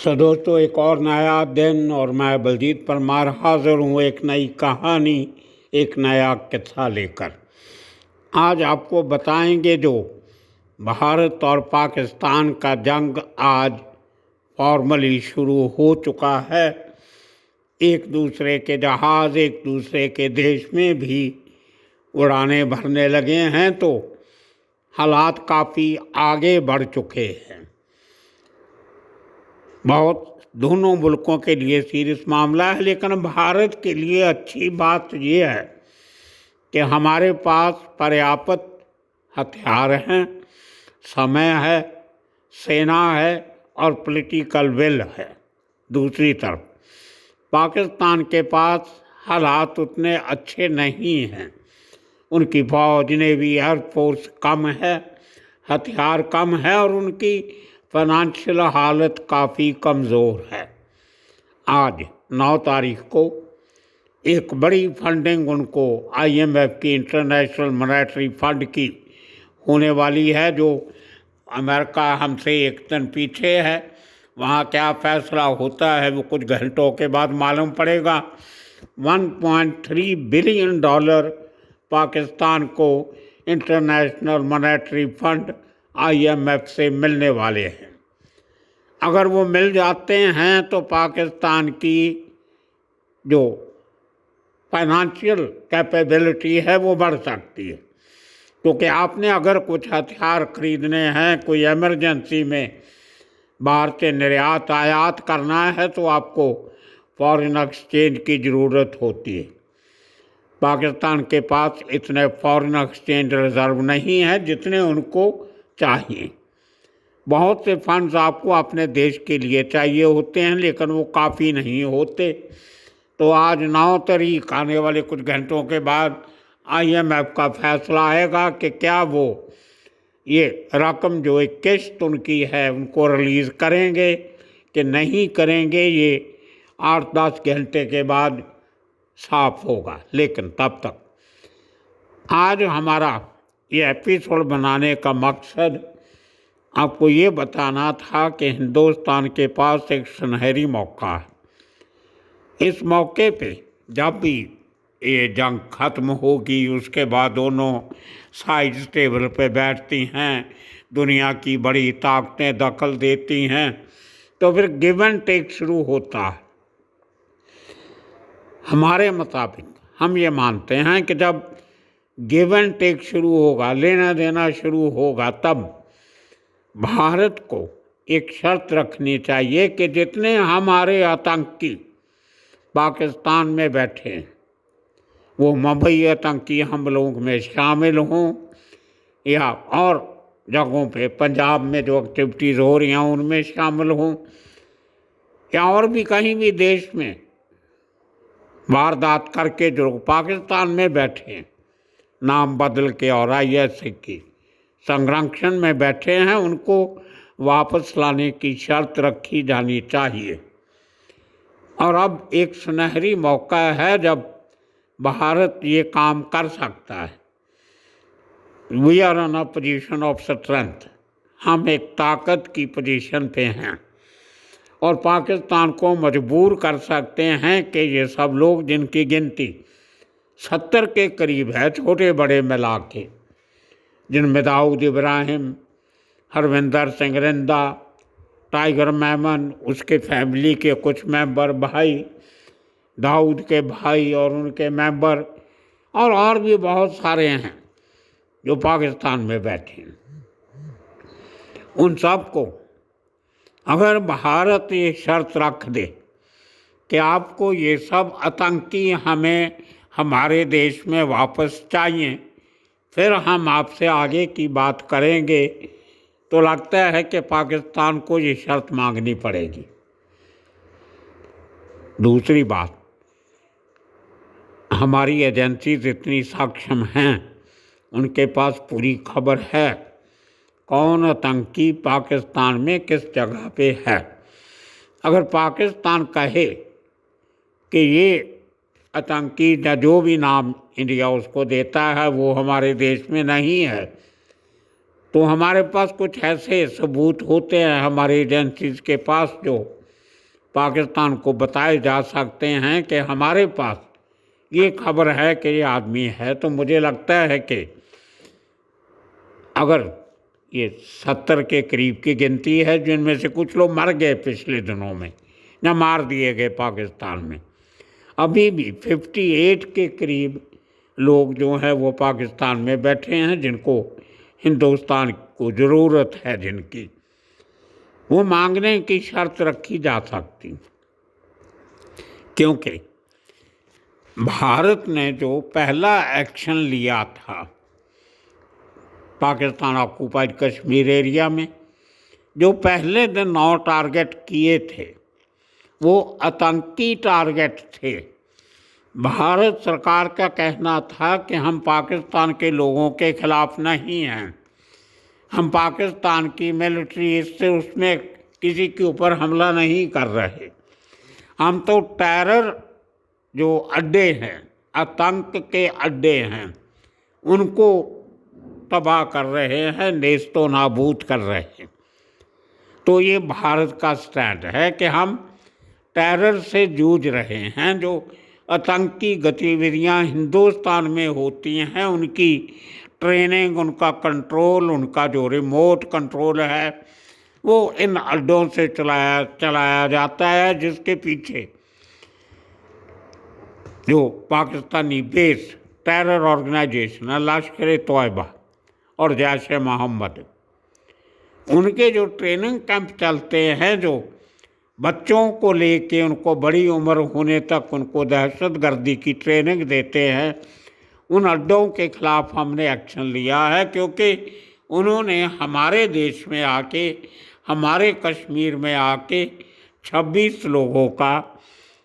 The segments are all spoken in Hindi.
सो दोस्तों, एक और नया दिन और मैं बलजीत परमार हाजिर हूँ एक नई कहानी, एक नया किस्सा लेकर। आज आपको बताएंगे जो भारत और पाकिस्तान का जंग आज फॉर्मली शुरू हो चुका है। एक दूसरे के जहाज़ एक दूसरे के देश में भी उड़ाने भरने लगे हैं, तो हालात काफ़ी आगे बढ़ चुके हैं। बहुत दोनों मुल्कों के लिए सीरियस मामला है, लेकिन भारत के लिए अच्छी बात ये है कि हमारे पास पर्याप्त हथियार हैं, समय है, सेना है और पॉलिटिकल विल है। दूसरी तरफ पाकिस्तान के पास हालात उतने अच्छे नहीं हैं। उनकी फौज, नेवी, एयरफोर्स कम है, हथियार कम है और उनकी फाइनेंशियल हालत काफ़ी कमज़ोर है। आज 9 तारीख को एक बड़ी फंडिंग उनको IMF की, इंटरनेशनल मॉनेटरी फंड की होने वाली है, जो अमेरिका हमसे एक दिन पीछे है। वहाँ क्या फैसला होता है वो कुछ घंटों के बाद मालूम पड़ेगा। $1.3 बिलियन पाकिस्तान को इंटरनेशनल मॉनेटरी फंड IMF से मिलने वाले हैं। अगर वो मिल जाते हैं तो पाकिस्तान की जो फाइनेंशियल कैपेबिलिटी है वो बढ़ सकती है, क्योंकि आपने अगर कुछ हथियार खरीदने हैं, कोई इमरजेंसी में बाहर से निर्यात आयात करना है, तो आपको फॉरेन एक्सचेंज की ज़रूरत होती है। पाकिस्तान के पास इतने फॉरेन एक्सचेंज रिजर्व नहीं है जितने उनको चाहिए। बहुत से फंड्स आपको अपने देश के लिए चाहिए होते हैं, लेकिन वो काफ़ी नहीं होते। तो आज 9 तारीख, आने वाले कुछ घंटों के बाद IMF का फैसला आएगा कि क्या वो ये रकम जो एक किस्त उनकी है उनको रिलीज़ करेंगे कि नहीं करेंगे। ये 8-10 घंटे के बाद साफ होगा। लेकिन तब तक आज हमारा ये एपिसोड बनाने का मकसद आपको ये बताना था कि हिंदुस्तान के पास एक सुनहरी मौका है। इस मौके पे जब भी ये जंग ख़त्म होगी, उसके बाद दोनों साइड्स टेबल पे बैठती हैं, दुनिया की बड़ी ताकतें दखल देती हैं, तो फिर गिव एंड टेक शुरू होता है। हमारे मुताबिक हम ये मानते हैं कि जब गिव एंड टेक शुरू होगा, लेना देना शुरू होगा, तब भारत को एक शर्त रखनी चाहिए कि जितने हमारे आतंकी पाकिस्तान में बैठे हैं वो मुंबई आतंकी हमलों में शामिल हों, या और जगहों पे पंजाब में जो एक्टिविटीज़ हो रही हैं उनमें शामिल हों, या और भी कहीं भी देश में वारदात करके जो पाकिस्तान में बैठे हैं, नाम बदल के और IS की संरक्षण में बैठे हैं, उनको वापस लाने की शर्त रखी जानी चाहिए। और अब एक सुनहरी मौका है जब भारत ये काम कर सकता है। We are on a position of strength. हम एक ताकत की पोजीशन पे हैं और पाकिस्तान को मजबूर कर सकते हैं कि ये सब लोग, जिनकी गिनती 70 के करीब है, छोटे बड़े मिला के, जिनमें दाऊद इब्राहिम, हरविंदर सिंह रिंदा, टाइगर मेमन, उसके फैमिली के कुछ मेंबर, भाई दाऊद के भाई और उनके मेंबर, और भी बहुत सारे हैं जो पाकिस्तान में बैठे हैं। उन सब को अगर भारत ये शर्त रख दे कि आपको ये सब आतंकी हमें हमारे देश में वापस चाहिए, फिर हम आपसे आगे की बात करेंगे, तो लगता है कि पाकिस्तान को ये शर्त मांगनी पड़ेगी। दूसरी बात, हमारी एजेंसीज इतनी सक्षम हैं, उनके पास पूरी खबर है कौन आतंकी पाकिस्तान में किस जगह पे है। अगर पाकिस्तान कहे कि ये आतंकी जो भी नाम इंडिया उसको देता है वो हमारे देश में नहीं है, तो हमारे पास कुछ ऐसे सबूत होते हैं हमारी एजेंसीज के पास जो पाकिस्तान को बताए जा सकते हैं कि हमारे पास ये खबर है कि ये आदमी है, तो मुझे लगता है कि अगर ये 70 के करीब की गिनती है, जिनमें से कुछ लोग मर गए पिछले दिनों में या मार दिए गए पाकिस्तान में, अभी भी 58 के करीब लोग जो हैं वो पाकिस्तान में बैठे हैं, जिनको हिंदुस्तान को ज़रूरत है, जिनकी वो मांगने की शर्त रखी जा सकती, क्योंकि भारत ने जो पहला एक्शन लिया था पाकिस्तान ऑक्यूपाइड कश्मीर एरिया में, जो पहले दिन 9 टारगेट किए थे वो आतंकी टारगेट थे। भारत सरकार का कहना था कि हम पाकिस्तान के लोगों के खिलाफ नहीं हैं, हम पाकिस्तान की मिलिट्री इससे उसमें किसी के ऊपर हमला नहीं कर रहे, हम तो टेरर जो अड्डे हैं, आतंक के अड्डे हैं, उनको तबाह कर रहे हैं, नेस्तो नाबूद कर रहे हैं। तो ये भारत का स्टैंड है कि हम टेरर से जूझ रहे हैं। जो आतंकी गतिविधियां हिंदुस्तान में होती हैं, उनकी ट्रेनिंग, उनका कंट्रोल, उनका जो रिमोट कंट्रोल है, वो इन अड्डों से चलाया जाता है, जिसके पीछे जो पाकिस्तानी बेस टेरर ऑर्गेनाइजेशन है, लश्कर-ए-तोयबा और जैश-ए-मोहम्मद, उनके जो ट्रेनिंग कैंप चलते हैं, जो बच्चों को लेके उनको बड़ी उम्र होने तक उनको दहशतगर्दी की ट्रेनिंग देते हैं, उन अड्डों के खिलाफ हमने एक्शन लिया है, क्योंकि उन्होंने हमारे देश में आके, हमारे कश्मीर में आके 26 लोगों का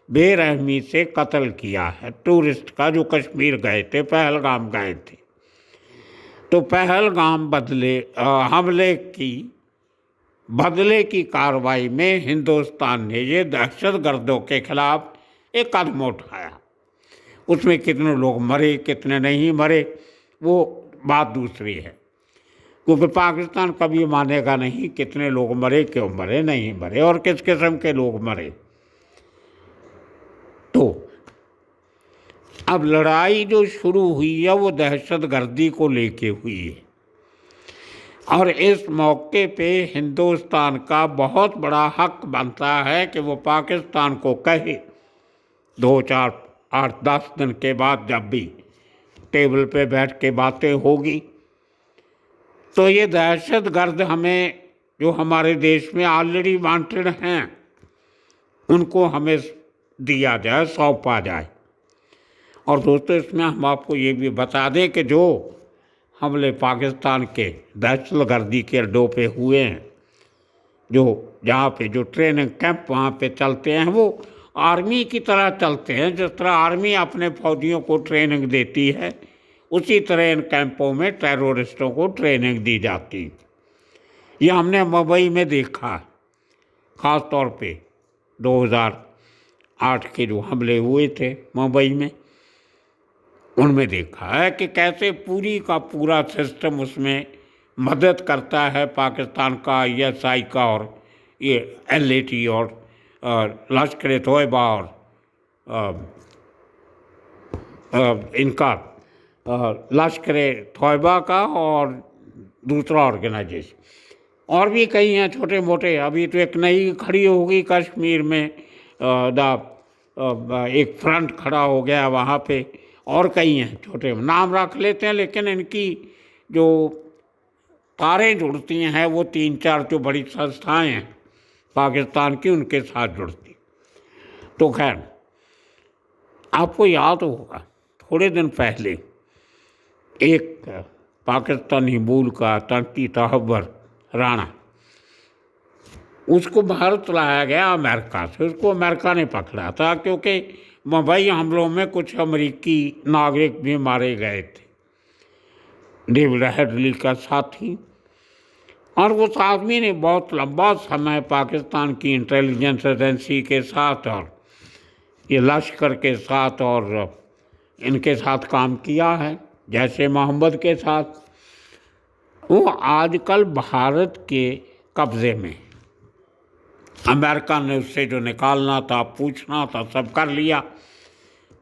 बेरहमी से कत्ल किया है, टूरिस्ट का, जो कश्मीर गए थे, पहलगाम गए थे। तो पहलगाम हमले की बदले की कार्रवाई में हिंदुस्तान ने ये दहशतगर्दों के खिलाफ एक कदम उठाया। उसमें कितने लोग मरे, कितने नहीं मरे, वो बात दूसरी है, क्योंकि पाकिस्तान कभी मानेगा नहीं कितने लोग मरे, क्यों मरे, नहीं मरे और किस किस्म के लोग मरे। तो अब लड़ाई जो शुरू हुई है वो दहशतगर्दी को लेके हुई है, और इस मौके पे हिंदुस्तान का बहुत बड़ा हक बनता है कि वो पाकिस्तान को कहे 2, 4, 8, 10 दिन के बाद, जब भी टेबल पे बैठ के बातें होगी, तो ये दहशतगर्द हमें जो हमारे देश में ऑलरेडी वांटेड हैं, उनको हमें दिया जाए, सौंपा जाए। और दोस्तों, इसमें हम आपको ये भी बता दें कि जो हमले पाकिस्तान के दहशतगर्दी के अड्डों पे हुए हैं, जो जहाँ पे जो ट्रेनिंग कैंप वहाँ पे चलते हैं, वो आर्मी की तरह चलते हैं। जिस तरह आर्मी अपने फौजियों को ट्रेनिंग देती है, उसी तरह इन कैंपों में टेररिस्टों को ट्रेनिंग दी जाती। ये हमने मुंबई में देखा, ख़ास तौर पे 2008 के जो हमले हुए थे मुंबई में, उनमें देखा है कि कैसे पूरी का पूरा सिस्टम उसमें मदद करता है पाकिस्तान का, ISI का, और ये LAT और लश्कर-ए-तोयबा और इनका लश्कर-ए-तोयबा का और दूसरा ऑर्गेनाइजेशन, और भी कई हैं छोटे मोटे। अभी तो एक नई खड़ी होगी कश्मीर में, एक फ्रंट खड़ा हो गया वहाँ पे, और कई हैं छोटे, नाम रख लेते हैं, लेकिन इनकी जो तारें जुड़ती हैं वो 3-4 जो बड़ी संस्थाएं हैं पाकिस्तान की, उनके साथ जुड़ती। तो खैर, आपको याद होगा थोड़े दिन पहले एक पाकिस्तानी मूल का आतंकी तहव्वुर राणा, उसको भारत लाया गया अमेरिका से। उसको अमेरिका ने पकड़ा था, क्योंकि मुंबई हमलों में कुछ अमेरिकी नागरिक भी मारे गए थे, डेविड हेडली का साथी। और उस आदमी ने बहुत लंबा समय पाकिस्तान की इंटेलिजेंस एजेंसी के साथ और ये लश्कर के साथ और इनके साथ काम किया है, जैश-ए-मोहम्मद के साथ। वो आजकल भारत के कब्ज़े में, अमेरिका ने उससे जो निकालना था, पूछना था, सब कर लिया।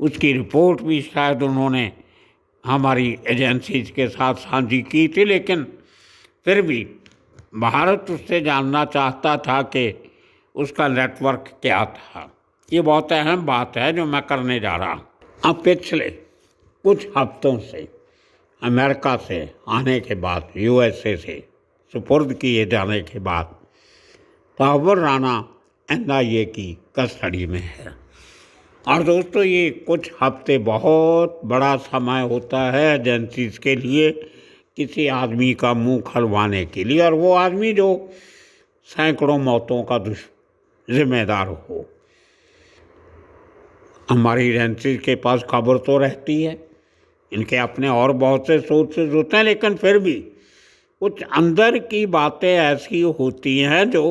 उसकी रिपोर्ट भी शायद उन्होंने हमारी एजेंसीज के साथ साझी की थी, लेकिन फिर भी भारत उससे जानना चाहता था कि उसका नेटवर्क क्या था। ये बहुत अहम बात है जो मैं करने जा रहा हूँ। अब पिछले कुछ हफ्तों से अमेरिका से आने के बाद, यूएसए से सुपुर्द किए जाने के बाद तहव्वुर राना NIA की कस्टडी में है। और दोस्तों, ये कुछ हफ्ते बहुत बड़ा समय होता है एजेंसीज के लिए किसी आदमी का मुंह खलवाने के लिए, और वो आदमी जो सैकड़ों मौतों का जिम्मेदार हो। हमारी एजेंसीज के पास खबर तो रहती है, इनके अपने और बहुत से सोर्सेज होते हैं, लेकिन फिर भी कुछ अंदर की बातें ऐसी होती हैं जो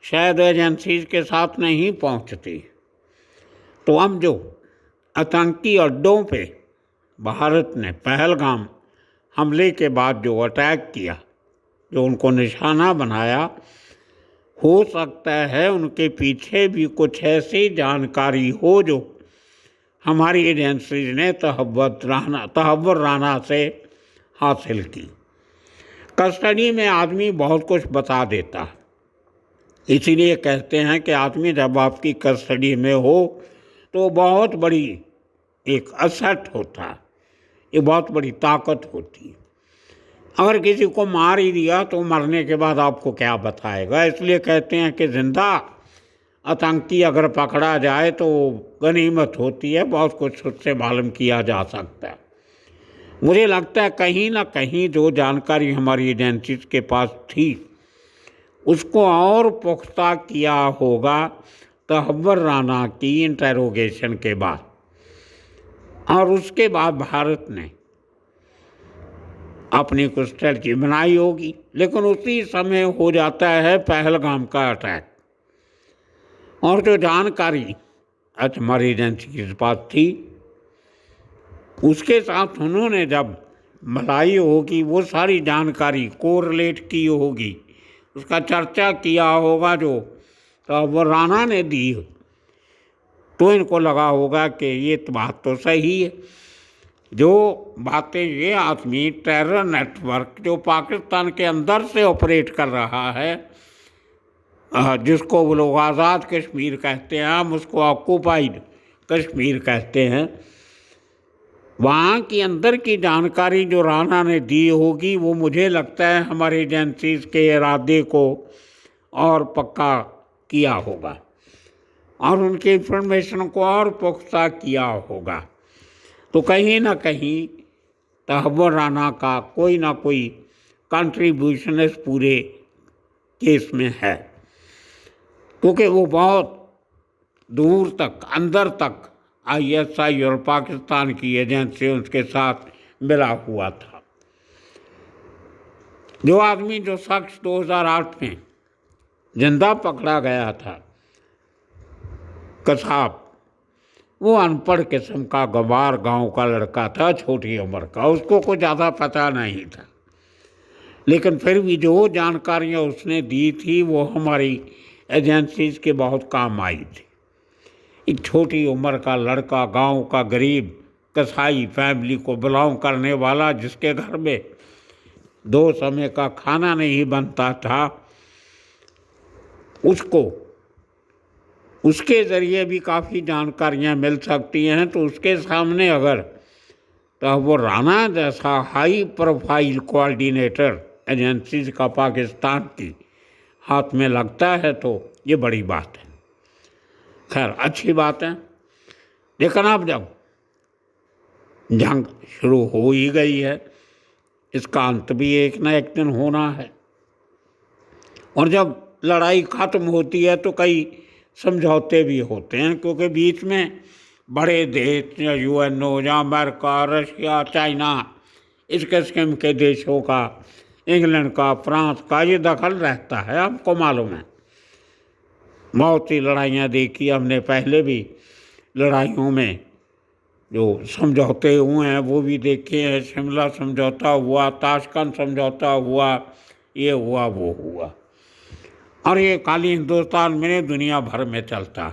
शायद एजेंसीज के साथ नहीं पहुंचती। तो हम जो आतंकी अड्डों पे भारत ने पहलगाम हमले के बाद जो अटैक किया, जो उनको निशाना बनाया, हो सकता है उनके पीछे भी कुछ ऐसी जानकारी हो जो हमारी एजेंसीज ने तहव्वुर राना से हासिल की। कस्टडी में आदमी बहुत कुछ बता देता है, इसीलिए कहते हैं कि आदमी जब आपकी कस्टडी में हो तो बहुत बड़ी एक असेट होता है, ये बहुत बड़ी ताकत होती है। अगर किसी को मार ही दिया तो मरने के बाद आपको क्या बताएगा। इसलिए कहते हैं कि जिंदा आतंकी अगर पकड़ा जाए तो गनीमत होती है, बहुत कुछ उससे मालूम किया जा सकता है। मुझे लगता है कहीं ना कहीं जो जानकारी हमारी एजेंसी के पास थी उसको और पुख्ता किया होगा तहव्वुर राना की इंटेरोगेशन के बाद, और उसके बाद भारत ने अपनी कुछ स्ट्रेटजी बनाई होगी। लेकिन उसी समय हो जाता है पहलगाम का अटैक, और जो जानकारी हमारी एजेंसी के पास थी उसके साथ उन्होंने जब मलाई होगी, वो सारी जानकारी कोरिलेट की होगी, उसका चर्चा किया होगा जो तहव्वुर राना ने दी, तो इनको लगा होगा कि ये बात तो सही है। जो बातें ये आदमी टेरर नेटवर्क जो पाकिस्तान के अंदर से ऑपरेट कर रहा है, जिसको वो लोग आज़ाद कश्मीर कहते हैं, हम उसको ऑक्यूपाइड कश्मीर कहते हैं, वहाँ की अंदर की जानकारी जो राना ने दी होगी वो मुझे लगता है हमारी एजेंसीज के इरादे को और पक्का किया होगा और उनके इंफॉर्मेशन को और पुख्ता किया होगा। तो कहीं ना कहीं तहव्वुर राना का कोई ना कोई कंट्रीब्यूशन इस पूरे केस में है, क्योंकि वो बहुत दूर तक, अंदर तक ISI और पाकिस्तान की एजेंसियों के साथ मिला हुआ था। जो आदमी, जो शख्स 2008 में जिंदा पकड़ा गया था, कसाब, वो अनपढ़ किस्म का गवार गांव का लड़का था, छोटी उम्र का, उसको कुछ ज़्यादा पता नहीं था, लेकिन फिर भी जो जानकारियाँ उसने दी थी वो हमारी एजेंसीज के बहुत काम आई थी। एक छोटी उम्र का लड़का, गांव का गरीब कसाई फैमिली को बिलोंग करने वाला, जिसके घर में 2 समय का खाना नहीं बनता था, उसको उसके ज़रिए भी काफ़ी जानकारियां मिल सकती हैं। तो उसके सामने अगर तहव्वुर राना जैसा हाई प्रोफाइल कोऑर्डिनेटर एजेंसीज का पाकिस्तान की हाथ में लगता है तो ये बड़ी बात है। खैर, अच्छी बात है। लेकिन अब जब जंग शुरू हो ही गई है, इसका अंत भी एक न एक दिन होना है, और जब लड़ाई ख़त्म होती है तो कई समझौते भी होते हैं, क्योंकि बीच में बड़े देश या UNO या अमेरिका, रशिया, चाइना, इस किस्म के देशों का, इंग्लैंड का, फ्रांस का ये दखल रहता है। आपको मालूम है, बहुत सी लड़ाइयाँ देखी हमने, पहले भी लड़ाइयों में जो समझौते हुए हैं वो भी देखे हैं। शिमला समझौता हुआ, ताशकंद समझौता हुआ, ये हुआ, वो हुआ। और ये खाली हिंदुस्तान में नहीं, दुनिया भर में चलता।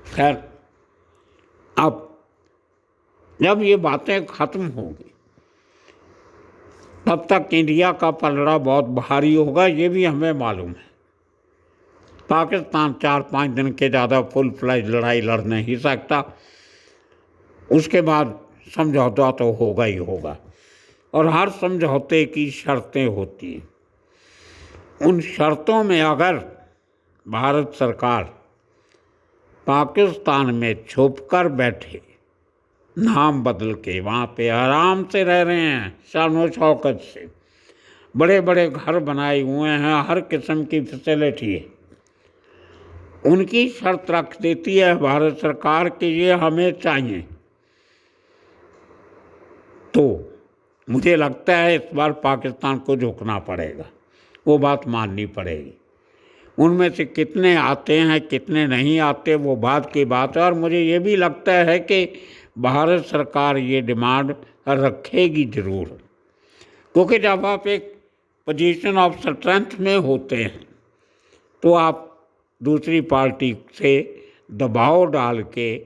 खैर, अब जब ये बातें ख़त्म होंगी तब तक इंडिया का पलड़ा बहुत भारी होगा, ये भी हमें मालूम है। पाकिस्तान 4-5 दिन के ज़्यादा फुल फ्लैज लड़ाई लड़ नहीं सकता, उसके बाद समझौता तो होगा ही होगा। और हर समझौते की शर्तें होती हैं। उन शर्तों में अगर भारत सरकार पाकिस्तान में छुप कर बैठे, नाम बदल के वहाँ पे आराम से रह रहे हैं, शानो शौकत से, बड़े बड़े घर बनाए हुए हैं, हर किस्म की फैसिलिटी है, उनकी शर्त रख देती है भारत सरकार कि ये हमें चाहिए, तो मुझे लगता है इस बार पाकिस्तान को झुकना पड़ेगा, वो बात माननी पड़ेगी। उनमें से कितने आते हैं कितने नहीं आते वो बात की बात है। और मुझे ये भी लगता है कि भारत सरकार ये डिमांड रखेगी ज़रूर, क्योंकि जब आप एक पोजीशन ऑफ स्ट्रेंथ में होते हैं तो आप दूसरी पार्टी से दबाव डाल के,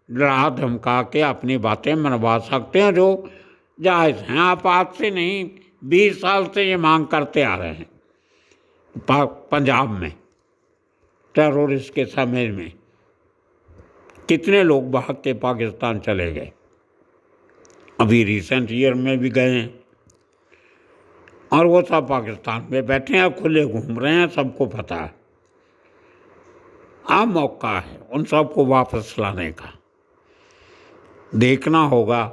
डरा धमका के अपनी बातें मनवा सकते हैं, जो जायज़ हैं। आप आज से नहीं, 20 साल से ये मांग करते आ रहे हैं। पंजाब में टेररिस्ट के समय में कितने लोग भाग के पाकिस्तान चले गए, अभी रिसेंट ईयर में भी गए हैं, और वो सब पाकिस्तान में बैठे हैं, खुले घूम रहे हैं, सबको पता है। अब मौका है उन सबको वापस लाने का। देखना होगा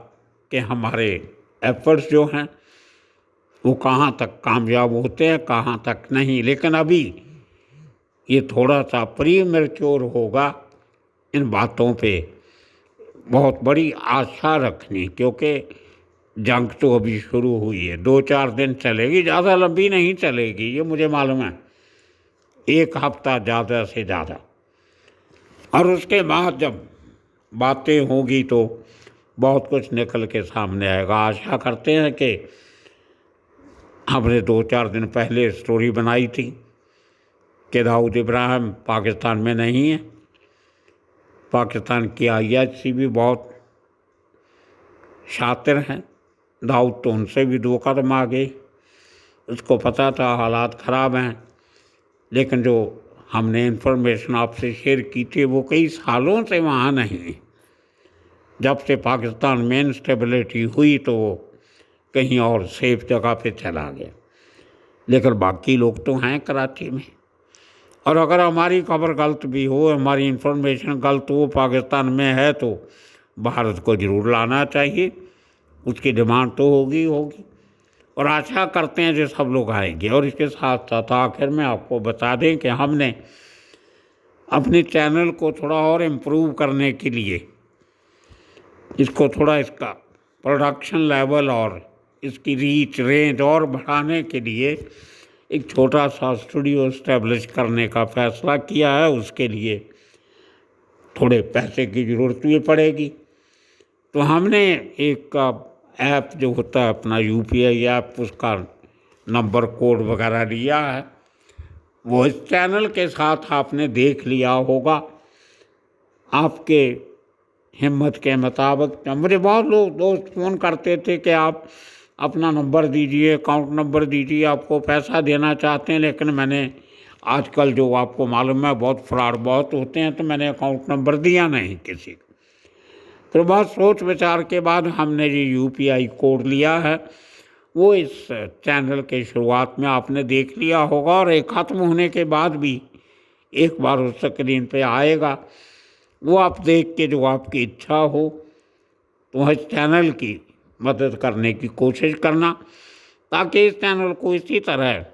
कि हमारे एफर्ट्स जो हैं वो कहाँ तक कामयाब होते हैं, कहाँ तक नहीं। लेकिन अभी ये थोड़ा सा प्रीमैच्योर होगा इन बातों पे बहुत बड़ी आशा रखनी, क्योंकि जंग तो अभी शुरू हुई है, 2-4 दिन चलेगी, ज़्यादा लंबी नहीं चलेगी, ये मुझे मालूम है, 1 हफ्ता ज़्यादा से ज़्यादा। और उसके बाद जब बातें होगी तो बहुत कुछ निकल के सामने आएगा। आशा करते हैं कि हमने 2-4 दिन पहले स्टोरी बनाई थी कि दाऊद इब्राहिम पाकिस्तान में नहीं है। पाकिस्तान की IHC भी बहुत शातिर हैं, दाऊद तो उनसे भी 2 कदम आगे, उसको पता था हालात ख़राब हैं। लेकिन जो हमने इन्फॉर्मेशन आपसे शेयर की थी वो कई सालों से वहाँ नहीं है। जब से पाकिस्तान में इंस्टेबिलिटी हुई तो वो कहीं और सेफ जगह पे चला गया। लेकिन बाकी लोग तो हैं कराची में, और अगर हमारी खबर गलत भी हो, हमारी इन्फॉर्मेशन गलत हो, पाकिस्तान में है, तो भारत को ज़रूर लाना चाहिए। उसकी डिमांड तो होगी। और आशा करते हैं जो सब लोग आएंगे। और इसके साथ साथ आखिर में आपको बता दें कि हमने अपने चैनल को थोड़ा और इम्प्रूव करने के लिए, इसको थोड़ा, इसका प्रोडक्शन लेवल और इसकी रीच रेंज और बढ़ाने के लिए एक छोटा सा स्टूडियो इस्टेब्लिश करने का फैसला किया है। उसके लिए थोड़े पैसे की ज़रूरत भी पड़ेगी, तो हमने एक ऐप जो होता है अपना UPI ऐप, उसका नंबर कोड वगैरह लिया है। वो इस चैनल के साथ आपने देख लिया होगा। आपके हिम्मत के मुताबिक मुझे बहुत लोग दोस्त फ़ोन करते थे कि आप अपना नंबर दीजिए, अकाउंट नंबर दीजिए, आपको पैसा देना चाहते हैं। लेकिन मैंने आजकल जो आपको मालूम है बहुत फ्रॉड बहुत होते हैं, तो मैंने अकाउंट नंबर दिया नहीं किसी को। फिर बहुत सोच विचार के बाद हमने ये UPI कोड लिया है। वो इस चैनल के शुरुआत में आपने देख लिया होगा, और एक ख़त्म होने के बाद भी एक बार उस स्क्रीन पे आएगा। वो आप देख के जो आपकी इच्छा हो तो इस चैनल की मदद करने की कोशिश करना, ताकि इस चैनल को इसी तरह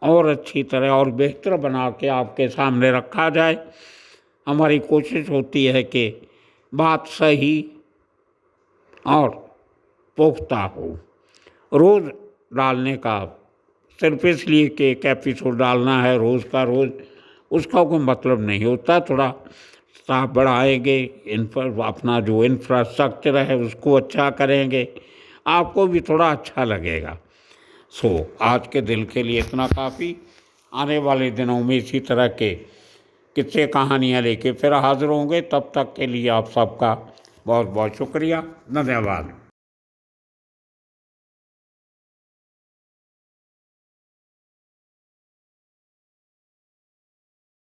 और अच्छी तरह और बेहतर बना के आपके सामने रखा जाए। हमारी कोशिश होती है कि बात सही और पुख्ता हो। रोज़ डालने का सिर्फ इसलिए कि एक एपिसोड डालना है रोज़ का रोज़, उसका कोई मतलब नहीं होता। थोड़ा स्टाफ बढ़ाएंगे, अपना जो इंफ्रास्ट्रक्चर है उसको अच्छा करेंगे, आपको भी थोड़ा अच्छा लगेगा। आज के दिन के लिए इतना काफ़ी। आने वाले दिनों में इसी तरह के किस्से कहानियाँ लेके फिर हाजिर होंगे। तब तक के लिए आप सबका बहुत बहुत शुक्रिया, धन्यवाद।